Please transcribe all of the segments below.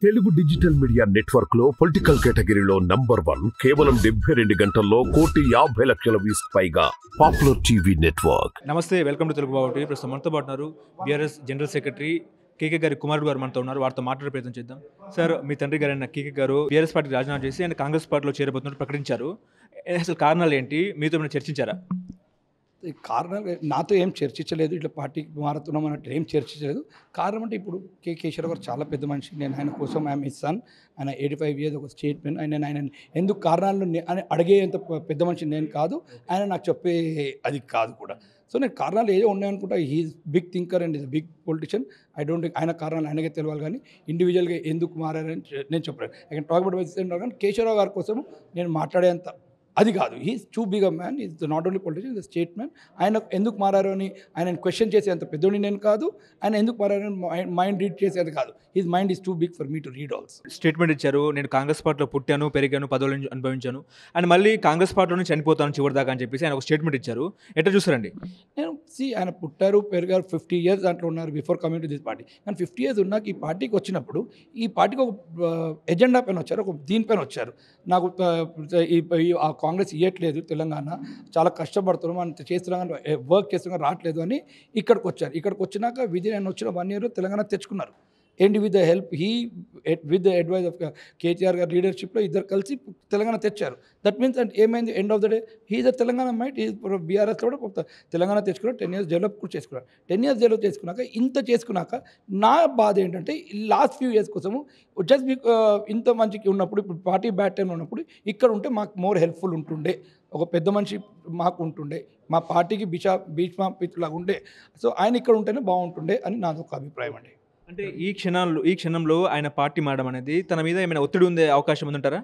Telugu digital media network లో political కేటగిరీలో #1 కేవలం 72 గంటల్లో 1,50,00,000 వ్యూస్ పైగా పాపులర్ టీవీ నెట్వర్క్. నమస్తే, welcome to Telugu Babu TV. ప్రస్తుతం మనతో పాటు ఉన్నారు బీఆర్ఎస్ జనరల్ సెక్రటరీ కేకే గారి కుమారుడు గారు మనతో ఉన్నారు. వారితో మాట్లాడే ప్రయత్నం చేద్దాం. సార్, మీ తండ్రి గారైన కేకే గారు బీఆర్ఎస్ పార్టీకి రాజీనామా చేసి ఆయన కాంగ్రెస్ పార్టీలో చేరబోతున్నట్టు ప్రకటించారు. అసలు కారణాలు ఏంటి? మీతో ఏమైనా చర్చించారా? ఈ కారణాలు నాతో ఏం చర్చించలేదు, ఇట్లా పార్టీకి మారుతున్నాం అన్నట్టు ఏం చర్చించలేదు. కారణం అంటే ఇప్పుడు కేసీఆర్ గారు చాలా పెద్ద మనిషి. నేను ఆయన కోసం ఐఎమ్ హిస్ సన్. ఆయన 85 ఇయర్స్ ఒక స్టేట్మెంట్. ఆయన ఎందుకు కారణాలు అని అడిగేంత పెద్ద మనిషి నేను కాదు, ఆయన నాకు చెప్పే అది కాదు కూడా. సో నేను కారణాలు ఏదో ఉన్నాయనుకుంటా. He is big thinker and is big politician. I don't ఆయన కారణాలు ఆయనకే తెలియాలి, కానీ ఇండివిజువల్గా ఎందుకు మారారని నేను చెప్పలేను. ఐ కెన్ టాక్ అబౌట్ కానీ కేశవరావు గారి కోసం నేను మాట్లాడేంత అది కాదు. He's too big a man. Is not only politician, is state man. ఆయన ఎందుకు మారారు అని ఆయన క్వశ్చన్ చేసేంత పెద్దోని నేను కాదు. ఆయన ఎందుకు మారారు అని మైండ్ రీడ్ చేసేది కాదు. His mind is too big for me to read also. Statement ఇచ్చారు, నేను కాంగ్రెస్ పార్టీలో పుట్టాను, పెరిగాను, పదవులను అనుభవించాను అండ్ మళ్ళీ కాంగ్రెస్ పార్టీలో నుంచి చనిపోతాను చివరిదాకా అని చెప్పేసి ఆయన ఒక స్టేట్మెంట్ ఇచ్చారు. ఎట్లా చూస్తారండి? నేను ఆయన పుట్టారు, పెరిగారు, 50 ఇయర్స్ దాంట్లో ఉన్నారు before coming to this party. కానీ 50 ఇయర్స్ ఉన్నాక ఈ పార్టీకి వచ్చినప్పుడు ఈ పార్టీకి ఒక ఎజెండా పైన వచ్చారు, ఒక దీనిపైన వచ్చారు. నాకు ఆ కాంగ్రెస్ ఇవ్వట్లేదు, తెలంగాణ చాలా కష్టపడుతున్నాం, మనం చేస్తున్నాం, వర్క్ చేస్తున్నాం, రావట్లేదు అని ఇక్కడికి వచ్చారు. ఇక్కడికి వచ్చినాక నేను వచ్చిన 1 year తెలంగాణ తెచ్చుకున్నారు. And with the help with the advice of KTR గారి లీడర్షిప్లో ఇద్దరు కలిసి తెలంగాణ తెచ్చారు. దట్ మీన్స్ అండ్ ఏమైంది, end of the day he's a Telangana might. ఈ బీఆర్ఎస్లో కూడా తెలంగాణ తెచ్చుకున్నారు, 10 years డెవలప్ కూడా చేసుకున్నారు. 10 years డెవలప్ చేసుకున్నాక ఇంత చేసుకున్నాక నా బాధ ఏంటంటే లాస్ట్ ఫ్యూ ఇయర్స్ కోసము జస్ట్ ఇంత మంచికి ఉన్నప్పుడు, ఇప్పుడు పార్టీ బ్యాడ్ టైంలో ఉన్నప్పుడు ఇక్కడ ఉంటే మాకు మోర్ హెల్ప్ఫుల్ ఉంటుండే, ఒక పెద్ద మనిషి మాకు ఉంటుండే, మా పార్టీకి బీచ్లాగా ఉండే. సో ఆయన ఇక్కడ ఉంటేనే బాగుంటుండే అని నాదొక అభిప్రాయం అండి. అంటే ఈ క్షణంలో ఆయన పార్టీ మారడం అనేది తన మీద ఏమైనా ఒత్తిడి ఉండే అవకాశం ఉందంటారా?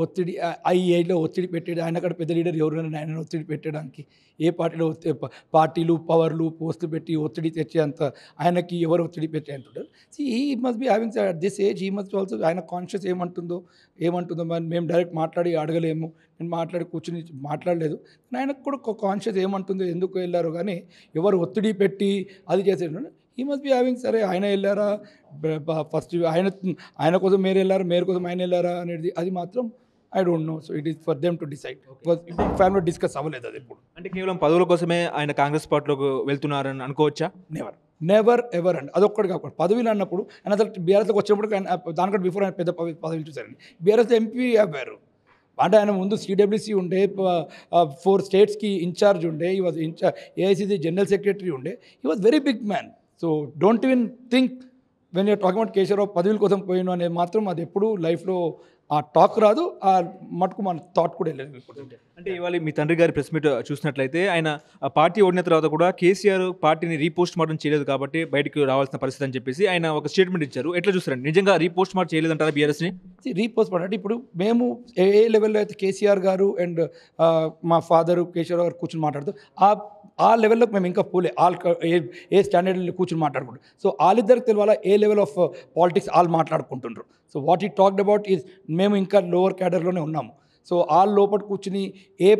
ఒత్తిడి ఈ ఏజ్లో ఒత్తిడి పెట్టేది, ఆయన అక్కడ పెద్ద లీడర్ ఎవరైనా ఆయన ఒత్తిడి పెట్టడానికి ఏ పార్టీలో పార్టీలు పవర్లు పోస్టులు పెట్టి ఒత్తిడి తెచ్చేంత ఆయనకి ఎవరు ఒత్తిడి పెట్టే అంటుంటారు. He must be having at this age, he must also ఆయన కాన్షియస్ ఏమంటుందో మేము డైరెక్ట్ మాట్లాడి అడగలేము, నేను కూర్చుని మాట్లాడలేదు. కానీ ఆయనకు కూడా ఒక కాన్షియస్ ఏమంటుందో, ఎందుకు వెళ్ళారు, కానీ ఎవరు ఒత్తిడి పెట్టి అది చేసేటప్పుడు హీ మస్ట్ బి హ్యావింగ్, సరే ఆయన వెళ్ళారా, ఫస్ట్ ఆయన కోసం మీరు వెళ్ళారా, మీరు కోసం ఆయన వెళ్ళారా అనేది అది మాత్రం I don't know. So it is for them to decide. Because family discuss అవ్వలేదు అది ఇప్పుడు. అంటే కేవలం పదవుల కోసమే ఆయన కాంగ్రెస్ పార్టీలోకి వెళ్తున్నారని అనుకోవచ్చా? నెవర్ ఎవర్ అండి. అదొక్కటి కాకుండా పదవిలు అన్నప్పుడు ఆయన అసలు బీఆర్ఎస్లోకి వచ్చినప్పుడు దానికంటే బిఫోర్ ఆయన పెద్ద పదవిలు చూసారండి. బీఆర్ఎస్ ఎంపీ అవ్వారు అంటే ఆయన ముందు సిడబ్ల్యూసీ ఉండే, 4 స్టేట్స్కి ఇన్ఛార్జ్ ఉండే, he was AICC general secretary ఉండే. He was very big man. So don't even think when you're talking about Keshavarao పదవుల కోసం పోయిన అనేది మాత్రం అది ఎప్పుడు లైఫ్లో ఆ టాక్ రాదు, ఆ మటుకు మన థాట్ కూడా వెళ్ళలేదు. అంటే ఇవాళ మీ తండ్రి గారి ప్రెస్ మీట్ చూసినట్లయితే ఆయన పార్టీ ఓడిన తర్వాత కూడా కేసీఆర్ పార్టీని రీపోస్ట్ మార్టం చేయలేదు కాబట్టి బయటకు రావాల్సిన పరిస్థితి అని చెప్పేసి ఆయన ఒక స్టేట్మెంట్ ఇచ్చారు. ఎట్లా చూస్తారండి? నిజంగా రీపోస్ట్ మార్ట్ చేయలేదంటారా బీఆర్ఎస్ని? రీపోస్ట్ మార్ట్ అంటే ఇప్పుడు మేము ఏ లెవెల్లో అయితే కేసీఆర్ గారు అండ్ మా ఫాదరు కేశవరావు గారు కూర్చొని మాట్లాడుతూ ఆ లెవెల్లోకి మేము ఇంకా పోలే. ఏ స్టాండర్డ్లో కూర్చొని మాట్లాడుకుంటారు. సో వాళ్ళిద్దరికి తెలియాలా ఏ లెవెల్ ఆఫ్ పాలిటిక్స్ వాళ్ళు మాట్లాడుకుంటున్నారు. సో వాట్ ఈ టాక్డ్ అబౌట్ ఈజ్ మేము ఇంకా లోవర్ క్యాడర్లోనే ఉన్నాము. సో వాళ్ళు లోపల కూర్చుని ఏ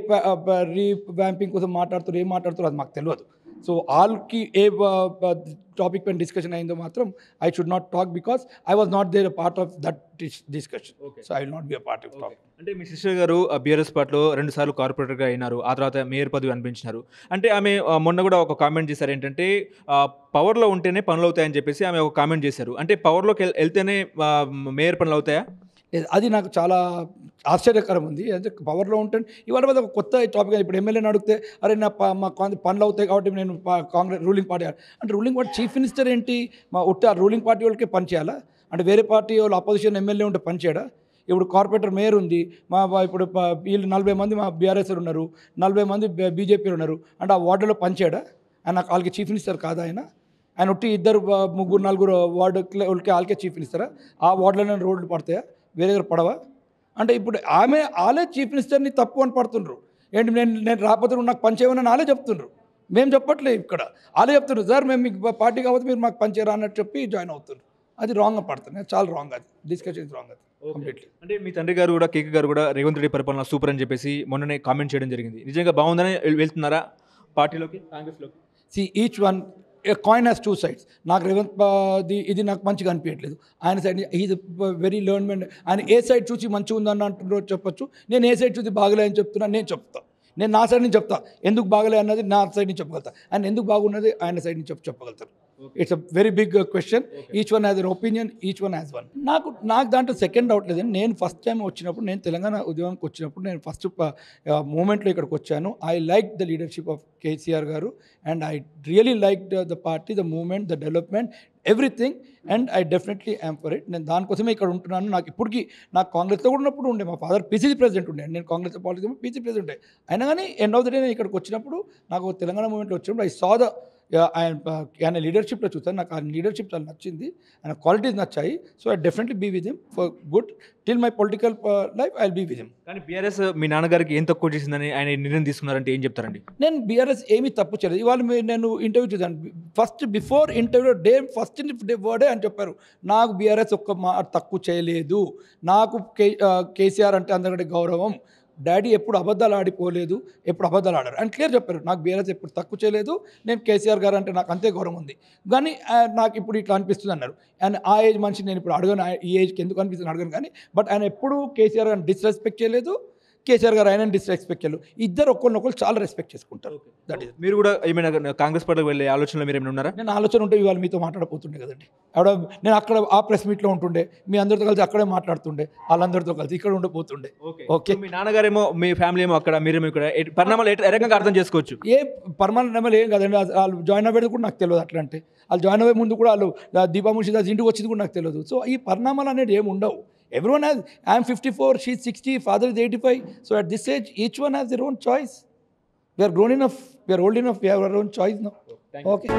రీవ్యాంపింగ్ కోసం మాట్లాడుతారు, ఏం మాట్లాడుతారో అది మాకు తెలియదు. సో వాళ్ళకి ఏ టాపిక్ పైన డిస్కషన్ అయిందో మాత్రం I should not talk because I was not there part of that discussion. So I will not be a part of talk. అంటే మీ సిస్టర్ గారు బీఆర్ఎస్ పార్టీలో 2 సార్లు కార్పొరేటర్గా అయినారు, ఆ తర్వాత మేయర్ పదవి అనిపించినారు. అంటే ఆమె మొన్న కూడా ఒక కామెంట్ చేశారు, ఏంటంటే పవర్లో ఉంటేనే పనులు అవుతాయని చెప్పేసి ఆమె ఒక కామెంట్ చేశారు. అంటే పవర్లోకి వెళ్తేనే మేయర్ పనులు అవుతాయా? అది నాకు చాలా ఆశ్చర్యకరం ఉంది. అంటే పవర్లో ఉంటాను ఇవాళ ఒక కొత్త టాపిక్. ఇప్పుడు ఎమ్మెల్యేని అడిగితే అరే మా పనులు అవుతాయి కాబట్టి నేను కాంగ్రెస్ రూలింగ్ పార్టీ అంటే రూలింగ్ పార్టీ చీఫ్ మినిస్టర్ ఏంటి, రూలింగ్ పార్టీ వాళ్ళకే పని చేయాలా? అంటే వేరే పార్టీ వాళ్ళు అపోజిషన్ ఎమ్మెల్యే ఉంటే పని చేయడా? ఇప్పుడు కార్పొరేటర్ మేయర్ ఉంది, ఇప్పుడు వీళ్ళు 40 మంది మా బీఆర్ఎస్ ఉన్నారు, 40 మంది బీజేపీలు ఉన్నారు. అంటే ఆ వార్డులో పని చేయడా? ఆయన వాళ్ళకి చీఫ్ మినిస్టర్ కాదా? ఆయన ఒట్టి 2, 3, 4 వార్డుకి వాళ్ళకే చీఫ్ మినిస్టరా? ఆ వార్డులోనే రోడ్లు పడతాయా, వేరే దగ్గర పడవా? అంటే ఇప్పుడు వాళ్ళే చీఫ్ మినిస్టర్ని తప్పు అని పడుతుండ్రు. ఏంటి నేను రాకపోతే నాకు పని చేయమని వాళ్ళే చెప్తుండ్రు, మేము చెప్పట్లేదు. ఇక్కడ వాళ్ళే చెప్తున్నారు, సార్ మేము మీకు పార్టీ కాకపోతే మీరు మాకు పని చేయరా అన్నట్టు చెప్పి జాయిన్ అవుతున్నారు. అది రాంగ్గా పడుతుంది, చాలా రాంగ్. అది డిస్కషన్ రాంగ్ అది కంప్లీట్లీ. అంటే మీ తండ్రి గారు కూడా కేకే గారు కూడా రేవంత్ రెడ్డి పరిపాలన సూపర్ అని చెప్పేసి మొన్ననే కామెంట్ చేయడం జరిగింది. నిజంగా బాగుందని వెళ్తున్నారా పార్టీలోకి, కాంగ్రెస్లోకి? Each one coin has two sides. నాకు రేవంత్ ఇది నాకు మంచిగా అనిపించట్లేదు. ఆయన సైడ్ ఈజ్ వెరీ లెర్న్మెంట్. ఆయన ఏ సైడ్ చూసి మంచిగా ఉందని అంటున్నారో చెప్పొచ్చు, నేను ఏ సైడ్ చూసి బాగలే అని చెప్తున్నాను, నేను చెప్తాను. నేను నా సైడ్ నుంచి చెప్తా, ఎందుకు బాగలే అన్నది నా సైడ్ నుంచి చెప్పగలుగుతా, ఆయన ఎందుకు బాగున్నది ఆయన సైడ్ నుంచి చెప్పగలుగుతారు. It's a very big question. Each one has an opinion, each one has one. నాకు దాంట్లో సెకండ్ డౌట్ లేదండి. నేను ఫస్ట్ టైం వచ్చినప్పుడు, నేను తెలంగాణ ఉద్యమానికి వచ్చినప్పుడు, నేను ఫస్ట్ మూమెంట్లో ఇక్కడికి వచ్చాను. I like the leadership of KCR garu and I really like the party, the moment, the development, everything, and I definitely am for it. నేను దానికోసమే ఇక్కడ ఉంటున్నాను. నాకు ఇప్పటికీ నాకు కాంగ్రెస్లో కూడా ఉన్నప్పుడు ఉండే, మా ఫాదర్ పీసీసీ ప్రెసిడెంట్ ఉండే, నేను కాంగ్రెస్ పాలిటిక్స్ పీసీ ప్రెసిడెంట్ ఉండే. అయినా కానీ ఎండ్ ఆఫ్ ద డే నేను ఇక్కడికి వచ్చినప్పుడు, నాకు తెలంగాణ మూమెంట్లో వచ్చినప్పుడు ఐ సా ద ఆయన లీడర్షిప్లో చూస్తాను. నాకు ఆయన లీడర్షిప్ చాలా నచ్చింది, ఆయన క్వాలిటీస్ నచ్చాయి. So I definitely be with him for good till my political life. I will be with him. కానీ బీఆర్ఎస్ మీ నాన్నగారికి ఏం తక్కువ చేసిందని ఆయన నిర్ణయం తీసుకున్నారంటే ఏం చెప్తారండి? నేను బీఆర్ఎస్ ఏమీ తప్పు చేయలేదు. ఇవాళ నేను ఇంటర్వ్యూ చూసాను, ఫస్ట్ బిఫోర్ ఇంటర్వ్యూ ఫస్ట్ వర్డే అని చెప్పారు, నాకు బీఆర్ఎస్ ఒక్క తక్కువ చేయలేదు, నాకు కేసీఆర్ అంటే అందరికంటే గౌరవం, డాడీ ఎప్పుడు అబద్ధాలు ఆడిపోలేదు, ఎప్పుడు అబద్ధాలు ఆడారు అని క్లియర్ చెప్పారు. నాకు బీఆర్ఎస్ ఎప్పుడు తక్కువ చేయలేదు, నేను కేసీఆర్ గారు అంటే నాకు అంతే గౌరవం ఉంది, కానీ నాకు ఇప్పుడు ఇట్లా అనిపిస్తుంది అన్నారు. అండ్ ఆ ఏజ్ మనిషి నేను ఇప్పుడు అడగను, ఈ ఏజ్కి ఎందుకు అనిపిస్తుంది అడగను, కానీ బట్ ఆయన ఎప్పుడు కేసీఆర్ గారిని డిస్రెస్పెక్ట్ చేయలేదు, కేసీఆర్ గారు ఆయన డిస్రెస్పెక్ట్ చేయలేదు. ఇద్దరు ఒకరినొకరు చాలా రెస్పెక్ట్ చేసుకుంటారు. That is. మీరు కూడా ఏమైనా కాంగ్రెస్ పార్టీకి వెళ్ళే ఆలోచనలో మీరు ఏమైనా ఉన్నారా? నేను ఆలోచన ఉంటే ఇవాళ మీతో మాట్లాడపోతుండే కదండి. నేను అక్కడ ఆ ప్రెస్ మీట్లో ఉంటుండే, మీ అందరితో కలిసి అక్కడే మాట్లాడుతుండే, వాళ్ళందరితో కలిసి ఇక్కడ ఉండిపోతుండే. ఓకే, మీ నాన్నగారేమో మీ ఫ్యామిలీ ఏమో అక్కడ, మీరేమో ఇక్కడ, పరిణామాలు ఏ రకంగా అర్థం చేసుకోవచ్చు? ఏ పర్మనెంట్ ఏం కదండి. వాళ్ళు జాయిన్ అవ్వేది కూడా నాకు తెలియదు. అట్లా అంటే వాళ్ళు జాయిన్ అవ్వే ముందు కూడా వాళ్ళు దీపా మున్షిదాస్ ఇంటికి వచ్చింది కూడా నాకు తెలియదు. సో ఈ పరిణామాలు అనేది ఏమి ఉండవు. Everyone has, I am 54, she is 60, father is 85. So at this age, each one has their own choice. We are grown enough, we are old enough, we have our own choice now. Okay.